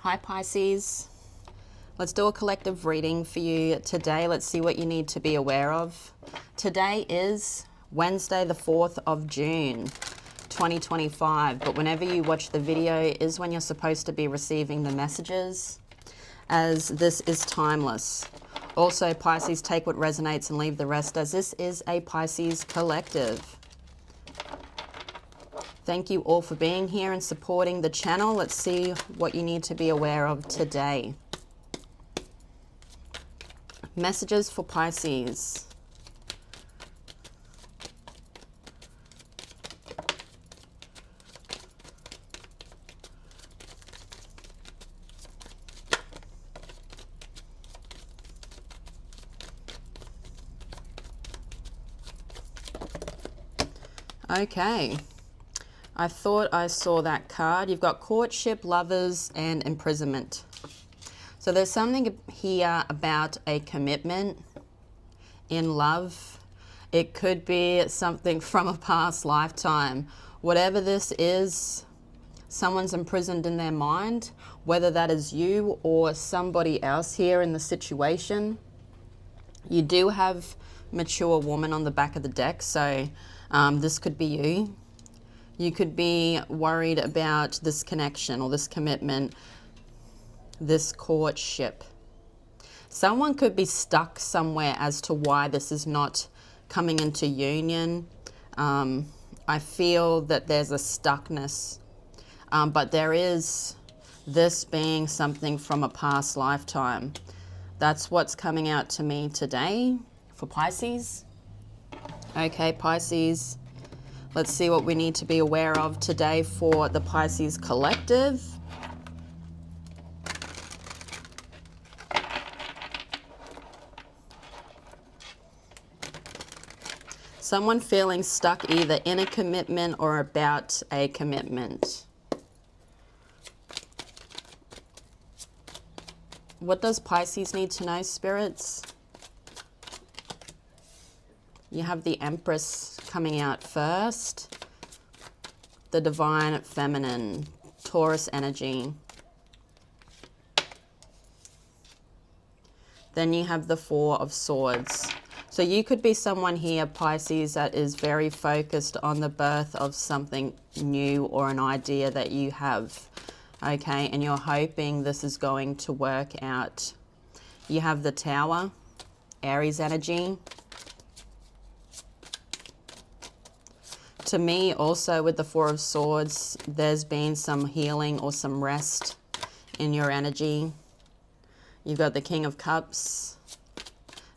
Hi Pisces. Let's do a collective reading for you today. Let's see what you need to be aware of. Today is Wednesday, the 4th of June, 2025. But whenever you watch the video is when you're supposed to be receiving the messages, as this is timeless. Also, Pisces, take what resonates and leave the rest, as this is a Pisces collective. Thank you all for being here and supporting the channel. Let's see what you need to be aware of today. Messages for Pisces. Okay. I thought I saw that card. You've got courtship, lovers, and imprisonment. So there's something here about a commitment in love. It could be something from a past lifetime. Whatever this is, someone's imprisoned in their mind, whether that is you or somebody else here in the situation. You do have mature woman on the back of the deck, so this could be you. You could be worried about this connection or this commitment, this courtship. Someone could be stuck somewhere as to why this is not coming into union. I feel that there's a stuckness, but there is this being something from a past lifetime. That's what's coming out to me today for Pisces. Okay, Pisces. Let's see what we need to be aware of today for the Pisces collective. Someone feeling stuck either in a commitment or about a commitment. What does Pisces need to know, spirits? You have the Empress coming out first. The Divine Feminine, Taurus energy. Then you have the Four of Swords. So you could be someone here, Pisces, that is very focused on the birth of something new or an idea that you have. Okay, and you're hoping this is going to work out. You have the Tower, Aries energy. To me, also with the Four of Swords, there's been some healing or some rest in your energy. You've got the King of Cups.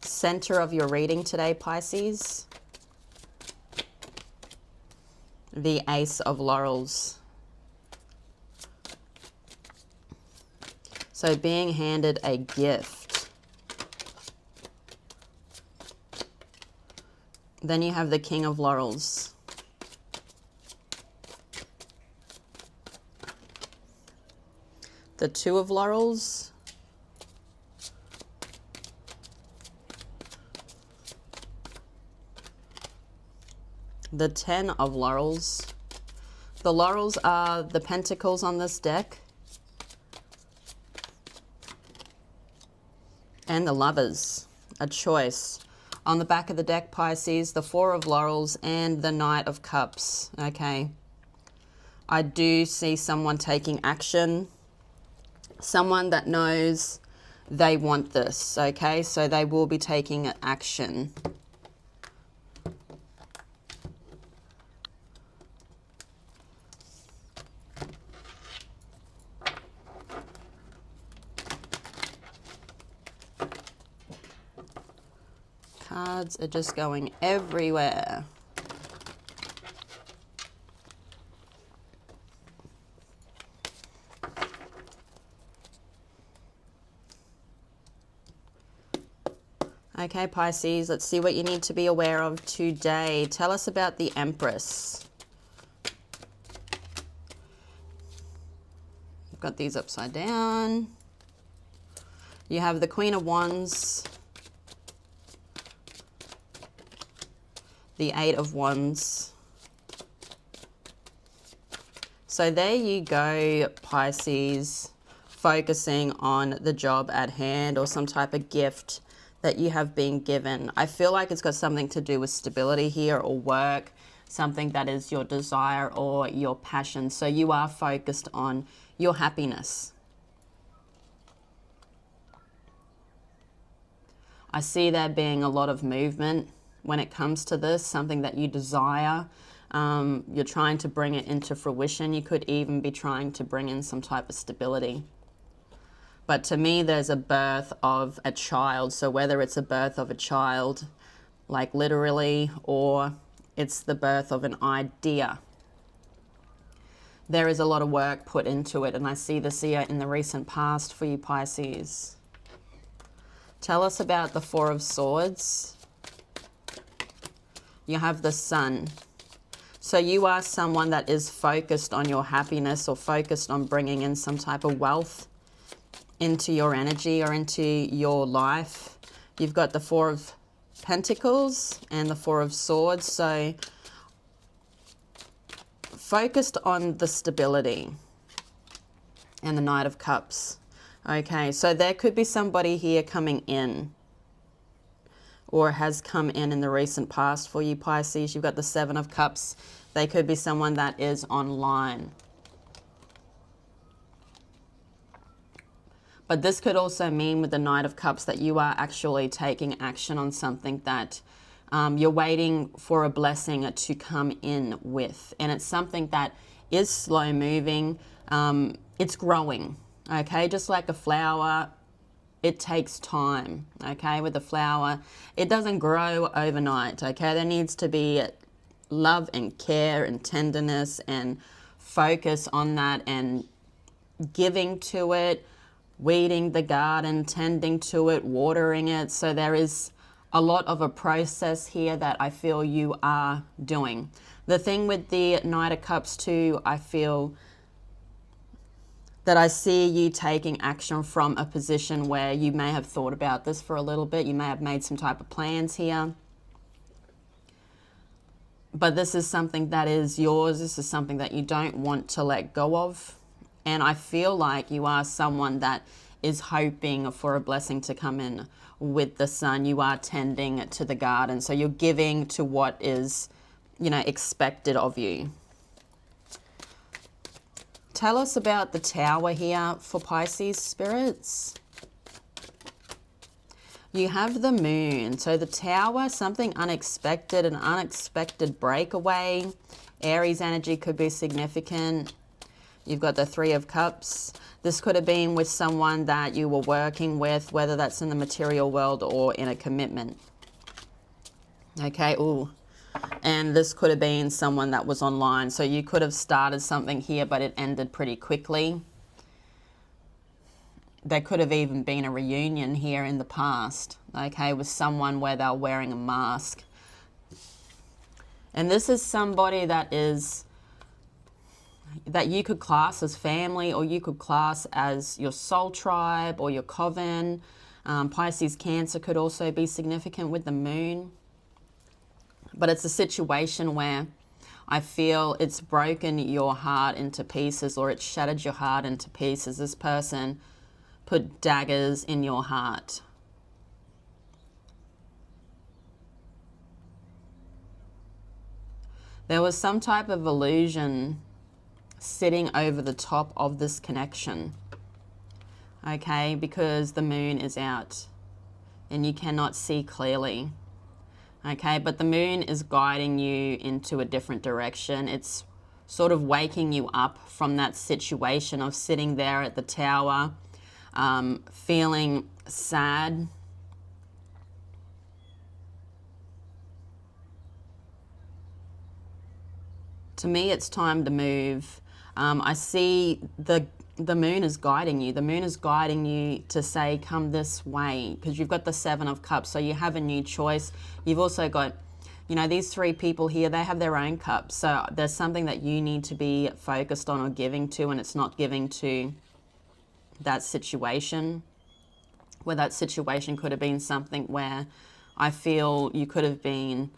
Center of your reading today, Pisces. The Ace of Laurels. So being handed a gift. Then you have the King of Laurels. The Two of Laurels. The Ten of Laurels. The Laurels are the pentacles on this deck. And the Lovers, a choice. On the back of the deck, Pisces, the Four of Laurels and the Knight of Cups. Okay. I do see someone taking action. Someone that knows they want this, okay? So they will be taking action. Cards are just going everywhere. Okay, Pisces, let's see what you need to be aware of today. Tell us about the Empress. I've got these upside down. You have the Queen of Wands. The Eight of Wands. So there you go, Pisces, focusing on the job at hand or some type of gift that you have been given. I feel like it's got something to do with stability here or work, something that is your desire or your passion. So you are focused on your happiness. I see there being a lot of movement when it comes to this, something that you desire. You're trying to bring it into fruition. You could even be trying to bring in some type of stability. But to me, there's a birth of a child. So whether it's a birth of a child, like literally, or it's the birth of an idea, there is a lot of work put into it. And I see this here in the recent past for you, Pisces. Tell us about the Four of Swords. You have the Sun. So you are someone that is focused on your happiness or focused on bringing in some type of wealth into your energy or into your life. You've got the Four of Pentacles and the Four of Swords. So focused on the stability and the Knight of Cups. Okay, so there could be somebody here coming in or has come in the recent past for you, Pisces. You've got the Seven of Cups. They could be someone that is online. But this could also mean with the Knight of Cups that you are actually taking action on something that you're waiting for a blessing to come in with. And it's something that is slow moving. It's growing, okay? Just like a flower, it takes time, okay? With the flower, it doesn't grow overnight, okay? There needs to be love and care and tenderness and focus on that and giving to it, weeding the garden, tending to it, watering it. So there is a lot of a process here that I feel you are doing. The thing with the Knight of Cups too, I feel that I see you taking action from a position where you may have thought about this for a little bit. You may have made some type of plans here. But this is something that is yours. This is something that you don't want to let go of. And I feel like you are someone that is hoping for a blessing to come in with the Sun. You are tending to the garden. So you're giving to what is, you know, expected of you. Tell us about the Tower here for Pisces spirits. You have the Moon. So the Tower, something unexpected, an unexpected breakaway. Aries energy could be significant. You've got the Three of Cups. This could have been with someone that you were working with, whether that's in the material world or in a commitment. Okay, ooh. And this could have been someone that was online. So you could have started something here, but it ended pretty quickly. There could have even been a reunion here in the past, okay, with someone where they're wearing a mask. And this is somebody that you could class as family, or you could class as your soul tribe or your coven. Pisces Cancer could also be significant with the Moon. But it's a situation where I feel it's broken your heart into pieces, or it's shattered your heart into pieces. This person put daggers in your heart. There was some type of illusion sitting over the top of this connection, okay, because the Moon is out and you cannot see clearly. Okay, but the Moon is guiding you into a different direction. It's sort of waking you up from that situation of sitting there at the Tower, feeling sad. To me, it's time to move. I see the Moon is guiding you. The Moon is guiding you to say, come this way, because you've got the Seven of Cups, so you have a new choice. You've also got, you know, these three people here, they have their own cups. So there's something that you need to be focused on or giving to, and it's not giving to that situation, where that situation could have been something where I feel you could have been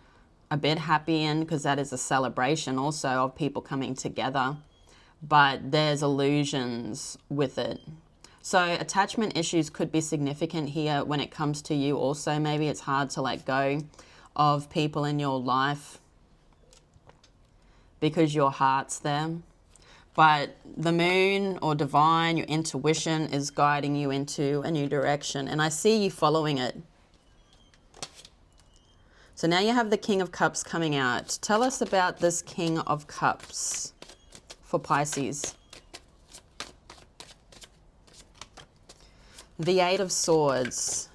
a bit happy in, because that is a celebration also of people coming together. But there's illusions with it. So attachment issues could be significant here when it comes to you also. Maybe it's hard to let go of people in your life because your heart's there. But the moon or divine, your intuition, is guiding you into a new direction. And I see you following it. So now you have the King of Cups coming out. Tell us about this King of Cups for Pisces. The Eight of Swords.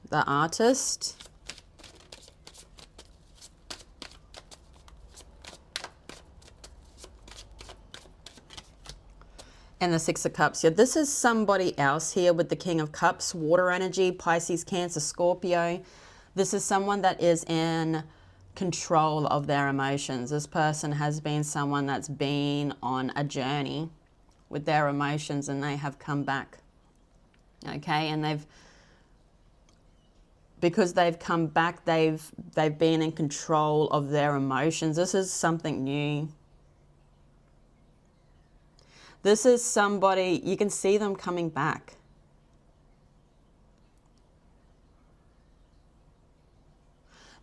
The Artist. And the Six of Cups. Yeah, this is somebody else here with the King of Cups, water energy, Pisces, Cancer, Scorpio. This is someone that is in control of their emotions. This person has been someone that's been on a journey with their emotions and they have come back. Okay, and because they've come back, they've been in control of their emotions. This is something new. This is somebody, you can see them coming back.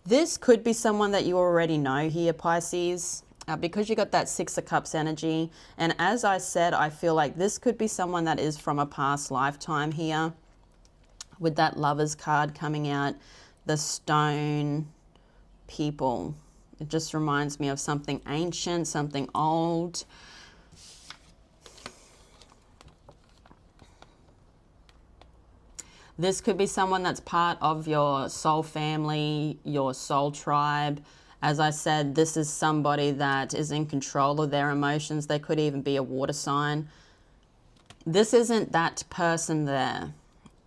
This could be someone that you already know here, Pisces, because you got that Six of Cups energy. And as I said, I feel like this could be someone that is from a past lifetime here, with that Lovers card coming out, the Stone people. It just reminds me of something ancient, something old. This could be someone that's part of your soul family, your soul tribe. As I said, this is somebody that is in control of their emotions. They could even be a water sign. This isn't that person there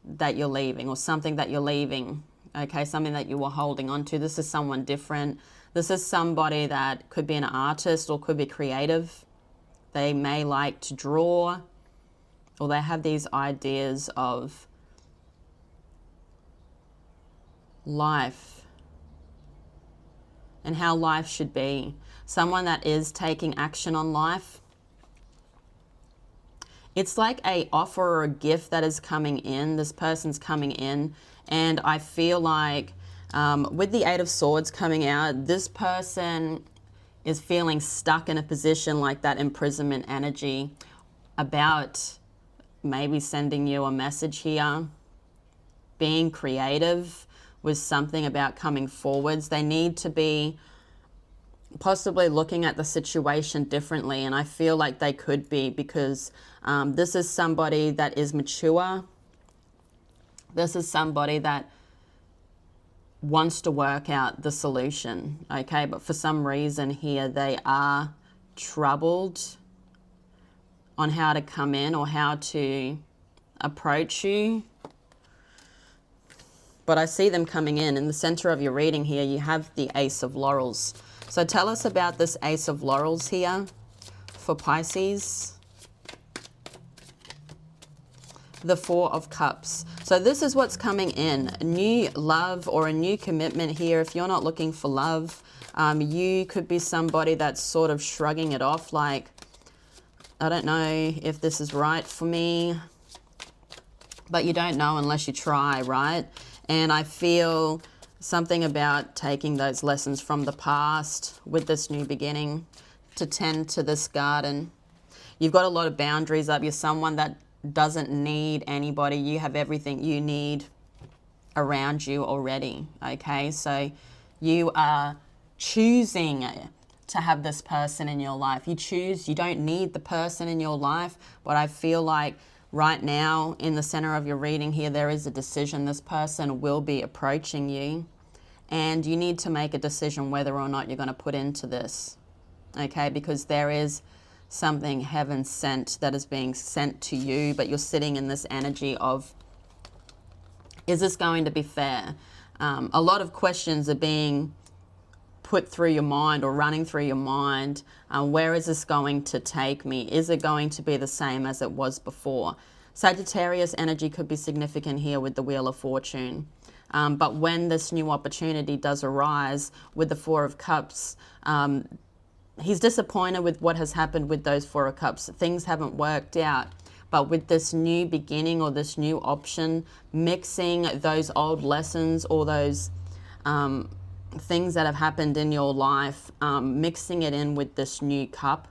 that you're leaving, or something that you're leaving, okay, something that you were holding on to. This is someone different. This is somebody that could be an artist or could be creative. They may like to draw, or they have these ideas of life and how life should be. Someone that is taking action on life. It's like a offer or a gift that is coming in. This person's coming in, and I feel like with the Eight of Swords coming out, this person is feeling stuck in a position like that imprisonment energy, about maybe sending you a message here, being creative with something about coming forwards. They need to be possibly looking at the situation differently, and I feel like they could be, because this is somebody that is mature. This is somebody that wants to work out the solution, okay? But for some reason here, they are troubled on how to come in or how to approach you. But I see them coming in the center of your reading here. You have the Ace of Laurels. So tell us about this Ace of Laurels here for Pisces. The Four of Cups. So this is what's coming in. A new love or a new commitment here. If you're not looking for love, you could be somebody that's sort of shrugging it off, like, I don't know if this is right for me. But you don't know unless you try, right? And I feel something about taking those lessons from the past with this new beginning to tend to this garden. You've got a lot of boundaries up. You're someone that doesn't need anybody. You have everything you need around you already, okay? So you are choosing to have this person in your life. You choose, you don't need the person in your life, but I feel like right now, in the center of your reading here, there is a decision. This person will be approaching you, and you need to make a decision whether or not you're going to put into this, okay? Because there is something heaven sent that is being sent to you, but you're sitting in this energy of, is this going to be fair? A lot of questions are being put through your mind or running through your mind. Where is this going to take me? Is it going to be the same as it was before? Sagittarius energy could be significant here with the Wheel of Fortune. But when this new opportunity does arise with the Four of Cups, he's disappointed with what has happened with those Four of Cups. Things haven't worked out. But with this new beginning or this new option, mixing those old lessons or those things that have happened in your life, mixing it in with this new cup,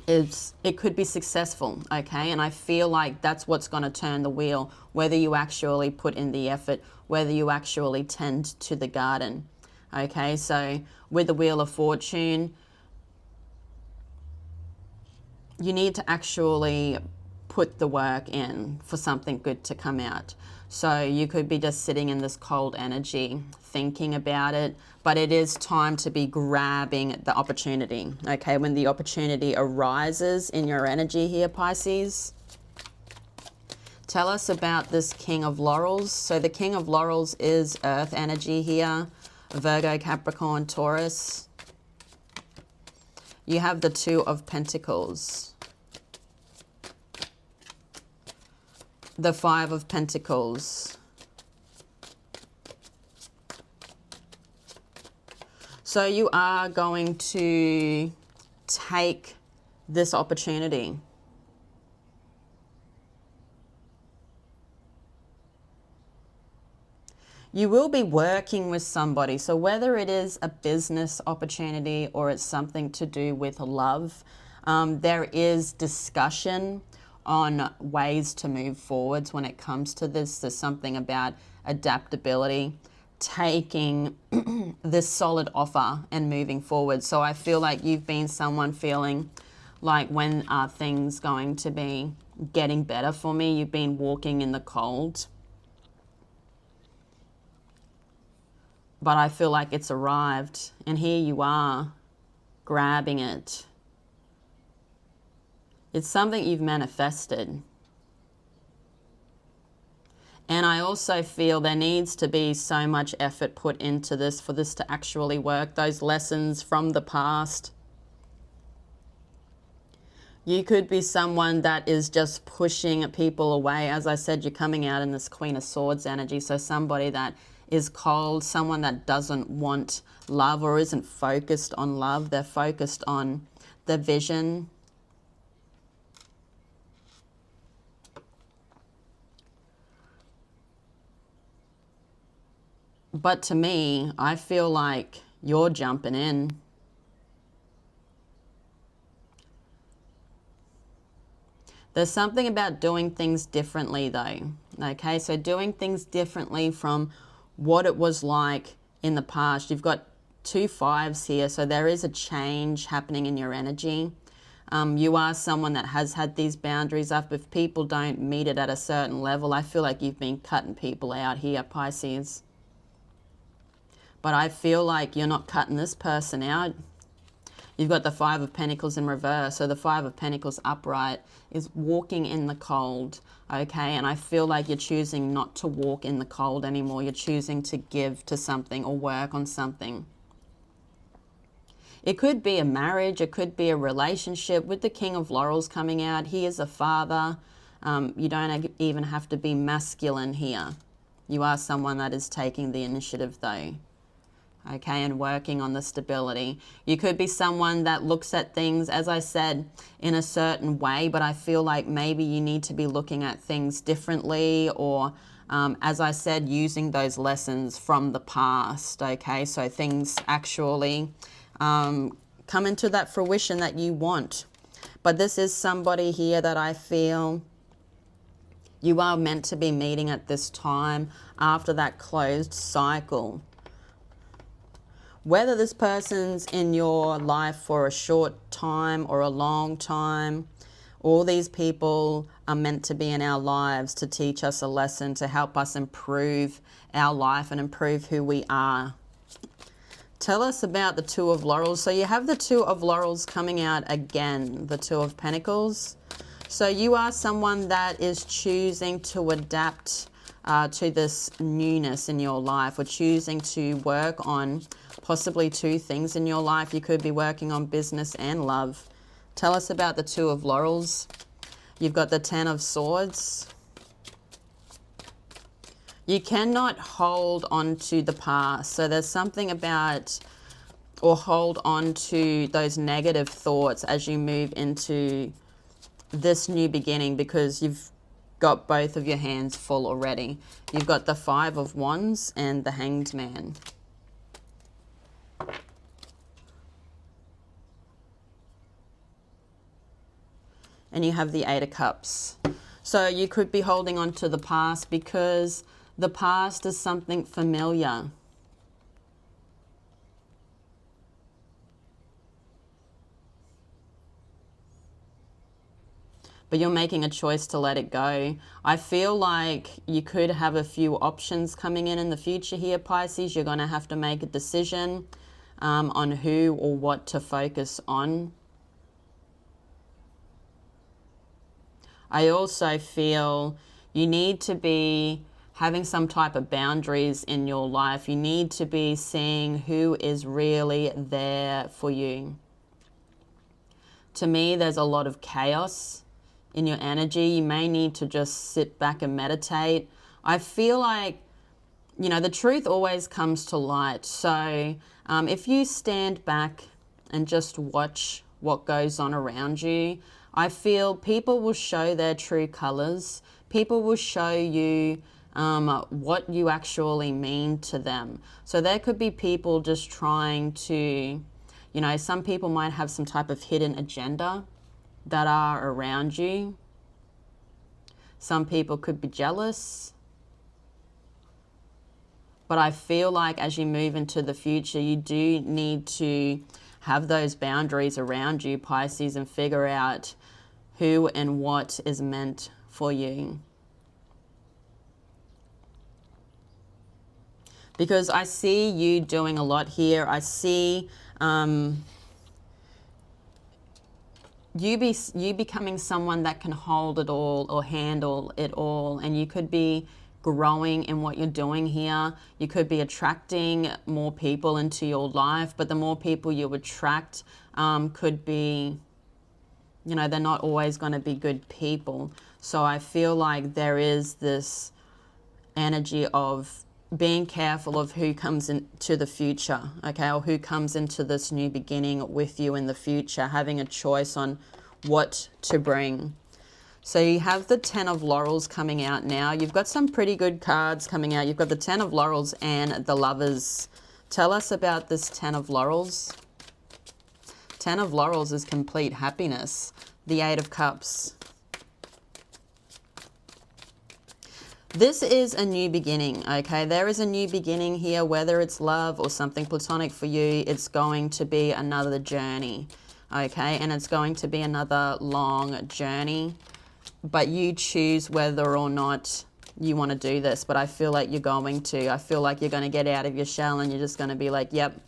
it could be successful, okay? And I feel like that's what's going to turn the wheel, whether you actually put in the effort, whether you actually tend to the garden, okay? So with the Wheel of Fortune, you need to actually put the work in for something good to come out. So you could be just sitting in this cold energy, thinking about it, but it is time to be grabbing the opportunity, okay? When the opportunity arises in your energy here, Pisces. Tell us about this King of Laurels. So the King of Laurels is earth energy here, Virgo, Capricorn, Taurus. You have the Two of Pentacles, the Five of Pentacles. So you are going to take this opportunity. You will be working with somebody. So whether it is a business opportunity or it's something to do with love, there is discussion on ways to move forwards when it comes to this. There's something about adaptability, taking this solid offer and moving forward. So I feel like you've been someone feeling like, when are things going to be getting better for me? You've been walking in the cold. But I feel like it's arrived, and here you are, grabbing it. It's something you've manifested. And I also feel there needs to be so much effort put into this for this to actually work. Those lessons from the past. You could be someone that is just pushing people away. As I said, you're coming out in this Queen of Swords energy. So somebody that is cold, someone that doesn't want love or isn't focused on love. They're focused on the vision. But to me, I feel like you're jumping in. There's something about doing things differently though. Okay, so doing things differently from what it was like in the past. You've got 2 5s here, so there is a change happening in your energy. You are someone that has had these boundaries up. If people don't meet it at a certain level, I feel like you've been cutting people out here, Pisces. But I feel like you're not cutting this person out. You've got the Five of Pentacles in reverse. So the Five of Pentacles upright is walking in the cold, okay? And I feel like you're choosing not to walk in the cold anymore. You're choosing to give to something or work on something. It could be a marriage. It could be a relationship. With the King of Laurels coming out, he is a father. You don't even have to be masculine here. You are someone that is taking the initiative though. Okay, and working on the stability. You could be someone that looks at things, as I said, in a certain way, but I feel like maybe you need to be looking at things differently, or as I said, using those lessons from the past. Okay, so things actually come into that fruition that you want. But this is somebody here that I feel you are meant to be meeting at this time after that closed cycle. Whether this person's in your life for a short time or a long time, all these people are meant to be in our lives to teach us a lesson, to help us improve our life and improve who we are. Tell us about the Two of Laurels. So you have the Two of Laurels coming out again, the Two of Pentacles. So you are someone that is choosing to adapt to this newness in your life, or choosing to work on possibly 2 things in your life. You could be working on business and love. Tell us about the Two of Laurels. You've got the Ten of Swords. You cannot hold on to the past. So there's something about or hold on to those negative thoughts as you move into this new beginning, because you've got both of your hands full already. You've got the Five of Wands and the Hanged Man. And you have the Eight of Cups. So you could be holding on to the past because the past is something familiar. But you're making a choice to let it go. I feel like you could have a few options coming in the future here, Pisces. You're going to have to make a decision on who or what to focus on. I also feel you need to be having some type of boundaries in your life. You need to be seeing who is really there for you. To me, there's a lot of chaos in your energy. You may need to just sit back and meditate. I feel like, you know, the truth always comes to light. So if you stand back and just watch what goes on around you, I feel people will show their true colors. People will show you what you actually mean to them. So there could be people just trying to, you know, some people might have some type of hidden agenda that are around you. Some people could be jealous. But I feel like as you move into the future, you do need to have those boundaries around you, Pisces, and figure out who and what is meant for you. Because I see you doing a lot here. I see you becoming someone that can hold it all or handle it all, and you could be growing in what you're doing here. You could be attracting more people into your life, but the more people you attract could be, you know, they're not always going to be good people. So I feel like there is this energy of being careful of who comes into the future, okay, or who comes into this new beginning with you in the future, having a choice on what to bring. So you have the Ten of Laurels coming out now. You've got some pretty good cards coming out. You've got the Ten of Laurels and the Lovers. Tell us about this Ten of Laurels. Ten of Laurels is complete happiness. The Eight of Cups. This is a new beginning, okay? There is a new beginning here, whether it's love or something platonic for you. It's going to be another journey, okay? And it's going to be another long journey. But you choose whether or not you want to do this. But I feel like you're going to. I feel like you're going to get out of your shell and you're just going to be like, yep,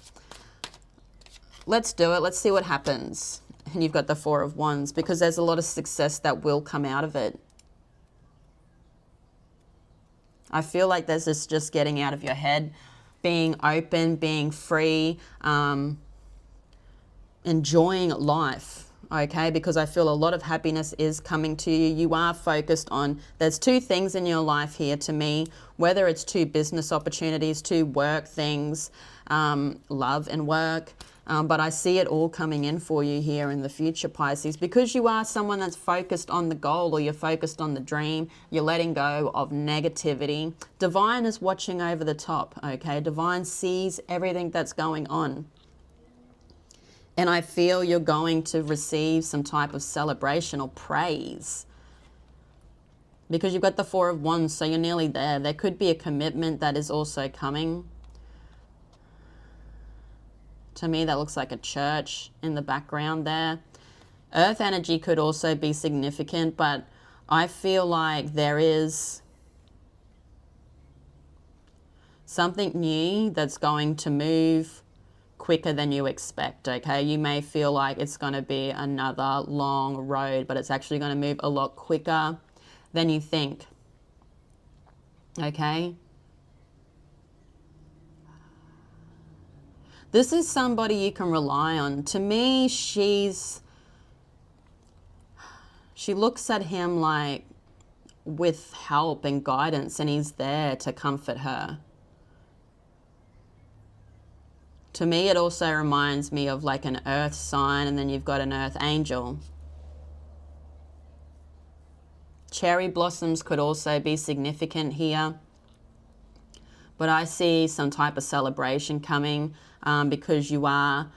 let's do it. Let's see what happens. And you've got the Four of Wands, because there's a lot of success that will come out of it. I feel like there's this just getting out of your head, being open, being free, enjoying life. Okay, because I feel a lot of happiness is coming to you. You are focused on, there's two things in your life here to me, whether it's two business opportunities, two work things, love and work. But I see it all coming in for you here in the future, Pisces, because you are someone that's focused on the goal, or you're focused on the dream. You're letting go of negativity. Divine is watching over the top, okay? Divine sees everything that's going on. And I feel you're going to receive some type of celebration or praise, because you've got the Four of Wands, so you're nearly there. There could be a commitment that is also coming. To me, that looks like a church in the background there. Earth energy could also be significant, but I feel like there is something new that's going to move quicker than you expect, okay? You may feel like it's going to be another long road, but it's actually going to move a lot quicker than you think, okay? This is somebody you can rely on. To me, she looks at him like with help and guidance, and he's there to comfort her. To me, it also reminds me of like an earth sign, and then you've got an earth angel. Cherry blossoms could also be significant here. But I see some type of celebration coming because you are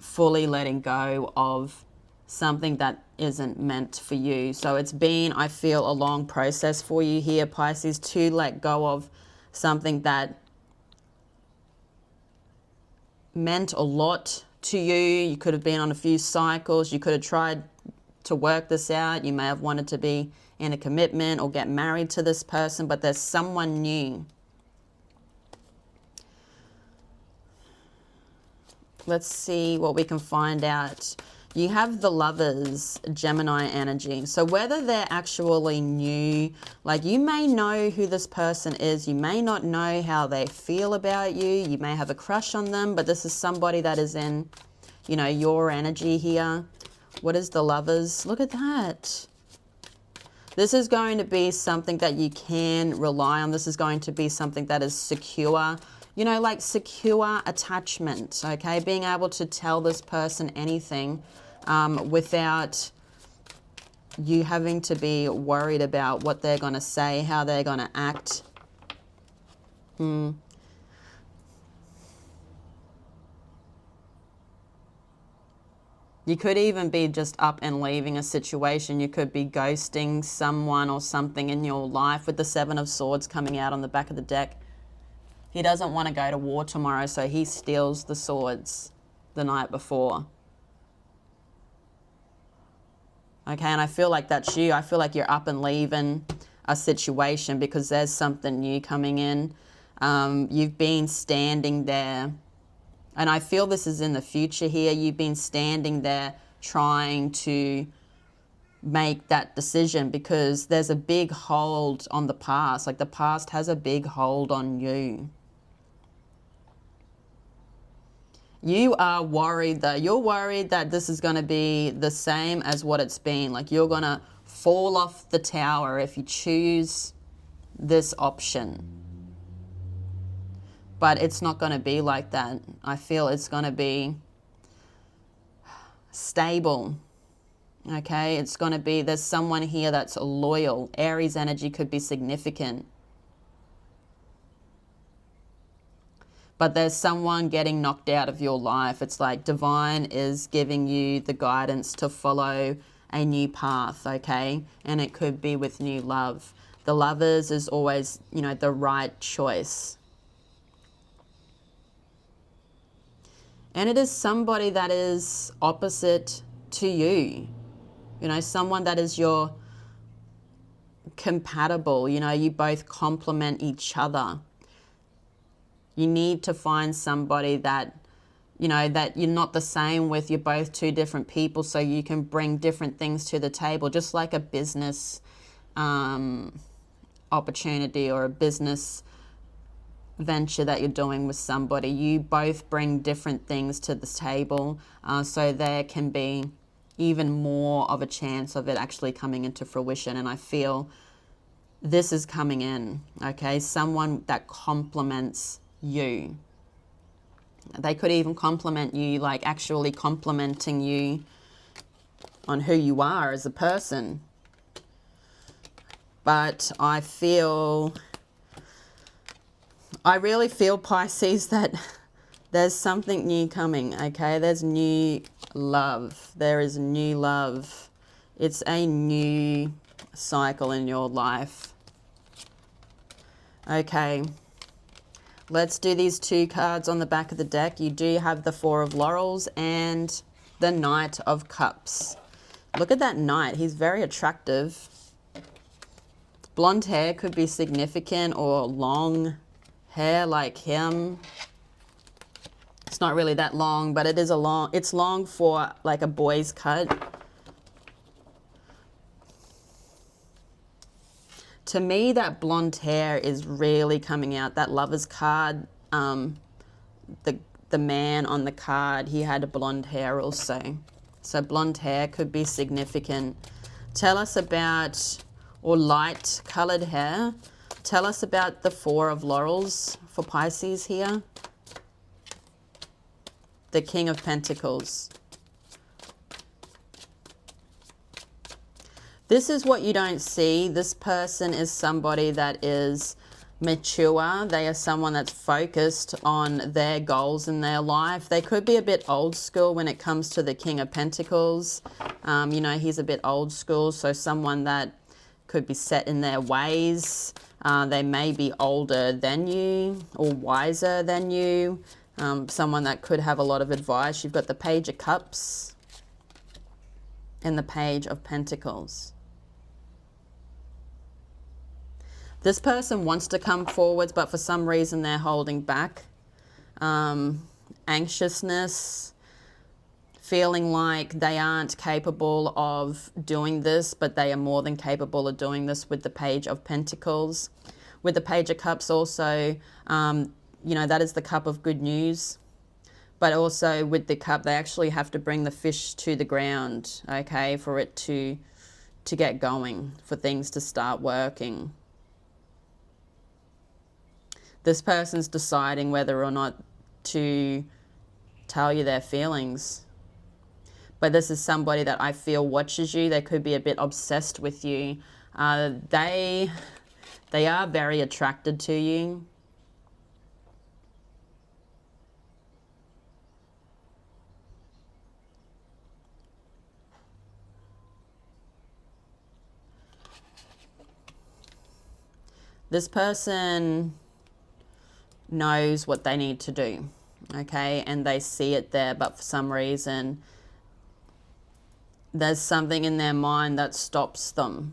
fully letting go of something that isn't meant for you. So it's been, I feel, a long process for you here, Pisces, to let go of something that meant a lot to you. You could have been on a few cycles. You could have tried to work this out. You may have wanted to be in a commitment or get married to this person, but there's someone new. Let's see what we can find out. You have the Lovers, Gemini energy. So whether they're actually new, like you may know who this person is, you may not know how they feel about you, you may have a crush on them, but this is somebody that is in, you know, your energy here. What is the Lovers? Look at that. This is going to be something that you can rely on. This is going to be something that is secure. You know, like secure attachment, okay? Being able to tell this person anything without you having to be worried about what they're going to say, how they're going to act. You could even be just up and leaving a situation. You could be ghosting someone or something in your life with the Seven of Swords coming out on the back of the deck. He doesn't want to go to war tomorrow, so he steals the swords the night before. Okay, and I feel like that's you. I feel like you're up and leaving a situation because there's something new coming in. You've been standing there, and I feel this is in the future here. You've been standing there trying to make that decision because there's a big hold on the past. Like the past has a big hold on you. You are worried that you're worried that this is going to be the same as what it's been. Like you're going to fall off the tower if you choose this option. But it's not going to be like that. I feel it's going to be stable. Okay, it's going to be, there's someone here that's loyal. Aries energy could be significant. But there's someone getting knocked out of your life. It's like divine is giving you the guidance to follow a new path, okay? And it could be with new love. The Lovers is always, you know, the right choice. And it is somebody that is opposite to you. You know, someone that is your compatible. You know, you both complement each other. You need to find somebody that, you know, that you're not the same with. You're both two different people, so you can bring different things to the table, just like a business opportunity or a business venture that you're doing with somebody. You both bring different things to the table, so there can be even more of a chance of it actually coming into fruition. And I feel this is coming in, okay? Someone that complements you. They could even compliment you, like actually complimenting you on who you are as a person. But I really feel, Pisces, that there's something new coming, okay? There's new love. There is new love. It's a new cycle in your life. Okay. Let's do these two cards on the back of the deck. You do have the Four of Laurels and the Knight of Cups. Look at that Knight. He's very attractive. Blonde hair could be significant, or long hair like him. It's not really that long, but it's long for like a boy's cut. To me, that blonde hair is really coming out. That Lover's card, the man on the card, he had blonde hair also. So blonde hair could be significant. Tell us about, or light colored hair. Tell us about the Four of Laurels for Pisces here. The King of Pentacles. This is what you don't see. This person is somebody that is mature. They are someone that's focused on their goals in their life. They could be a bit old school when it comes to the King of Pentacles. You know, he's a bit old school, so someone that could be set in their ways. They may be older than you or wiser than you. Someone that could have a lot of advice. You've got the Page of Cups and the Page of Pentacles. This person wants to come forwards, but for some reason they're holding back. Anxiousness, feeling like they aren't capable of doing this, but they are more than capable of doing this with the Page of Pentacles. With the Page of Cups also, you know, that is the cup of good news. But also with the cup, they actually have to bring the fish to the ground, okay, for it to get going, for things to start working. This person's deciding whether or not to tell you their feelings. But this is somebody that I feel watches you. They could be a bit obsessed with you. They are very attracted to you. This person knows what they need to do, okay, and they see it there, but for some reason there's something in their mind that stops them,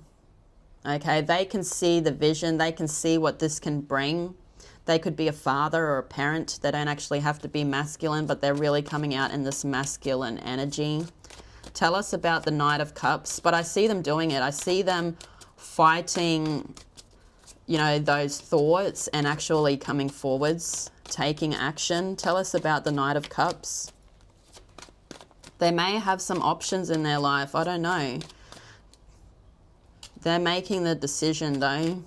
okay. They can see the vision, they can see what this can bring. They could be a father or a parent. They don't actually have to be masculine, but they're really coming out in this masculine energy. Tell us about the Knight of Cups. But I see them doing it. I see them fighting, you know, those thoughts and actually coming forwards, taking action. Tell us about the Knight of Cups. They may have some options in their life. I don't know. They're making the decision though.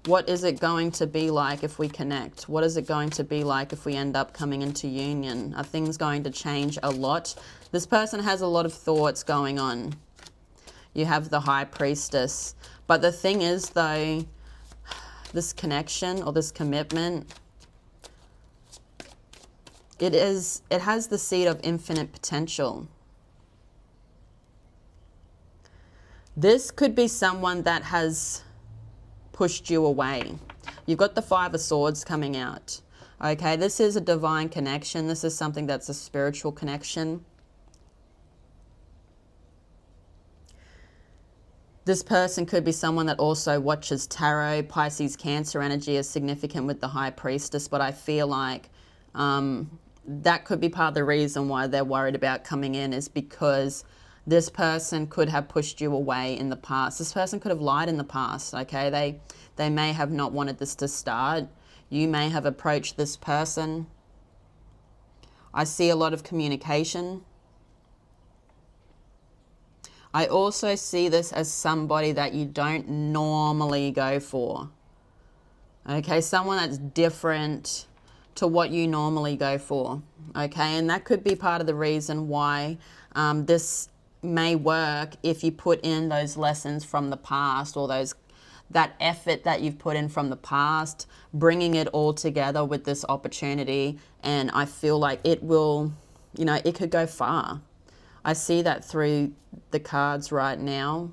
What is it going to be like if we connect? What is it going to be like if we end up coming into union? Are things going to change a lot? This person has a lot of thoughts going on. You have the High Priestess. But the thing is though, this connection or this commitment, it has the seed of infinite potential. This could be someone that has pushed you away. You've got the Five of Swords coming out. Okay, this is a divine connection. This is something that's a spiritual connection. This person could be someone that also watches tarot. Pisces, Cancer energy is significant with the High Priestess, but I feel like that could be part of the reason why they're worried about coming in, is because this person could have pushed you away in the past. This person could have lied in the past, okay? They may have not wanted this to start. You may have approached this person. I see a lot of communication. I also see this as somebody that you don't normally go for. Okay, someone that's different to what you normally go for. Okay, and that could be part of the reason why this may work if you put in those lessons from the past, or that effort that you've put in from the past, bringing it all together with this opportunity. And I feel like it will, you know, it could go far. I see that through the cards right now.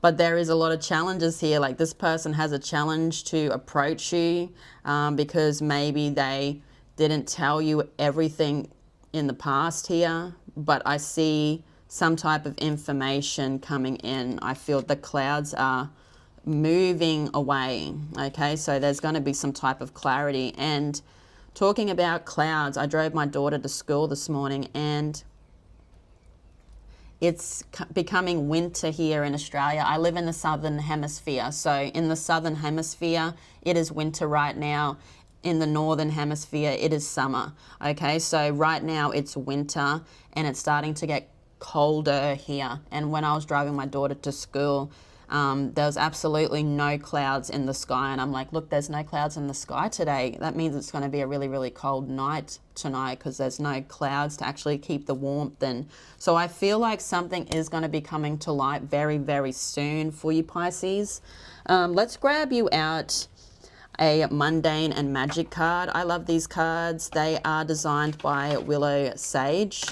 But there is a lot of challenges here. Like this person has a challenge to approach you because maybe they didn't tell you everything in the past here. But I see some type of information coming in. I feel the clouds are moving away. Okay, so there's going to be some type of clarity. And talking about clouds, I drove my daughter to school this morning and it's becoming winter here in Australia. I live in the southern hemisphere. So in the southern hemisphere, it is winter right now. In the northern hemisphere, it is summer. Okay, so right now it's winter and it's starting to get colder here. And when I was driving my daughter to school, There was absolutely no clouds in the sky, and I'm like, look, there's no clouds in the sky today. That means it's going to be a really, really cold night tonight because there's no clouds to actually keep the warmth in. So I feel like something is going to be coming to light very, very soon for you, Pisces. Let's grab you out a mundane and magic card. I love these cards. They are designed by Willow Sage.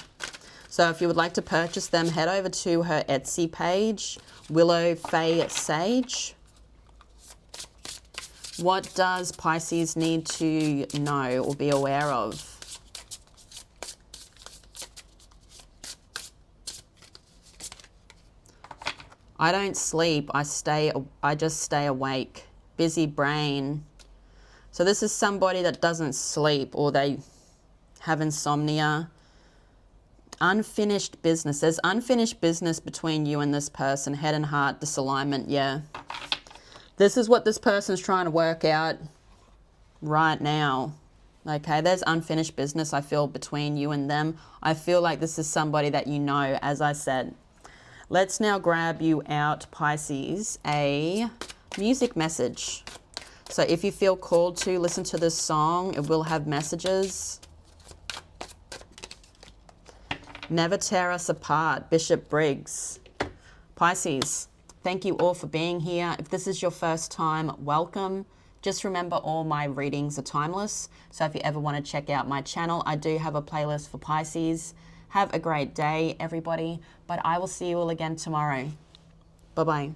So if you would like to purchase them, head over to her Etsy page, Willow Fae Sage. What does Pisces need to know or be aware of? I don't sleep. I just stay awake. Busy brain. So this is somebody that doesn't sleep, or they have insomnia. Unfinished business. There's unfinished business between you and this person. Head and heart disalignment, yeah. This is what this person's trying to work out right now. Okay, there's unfinished business, I feel, between you and them. I feel like this is somebody that you know, as I said. Let's now grab you out, Pisces, a music message. So if you feel called to listen to this song, it will have messages. Never Tear Us Apart, Bishop Briggs. Pisces, thank you all for being here. If this is your first time, welcome. Just remember, all my readings are timeless. So if you ever want to check out my channel, I do have a playlist for Pisces. Have a great day, everybody. But I will see you all again tomorrow. Bye-bye.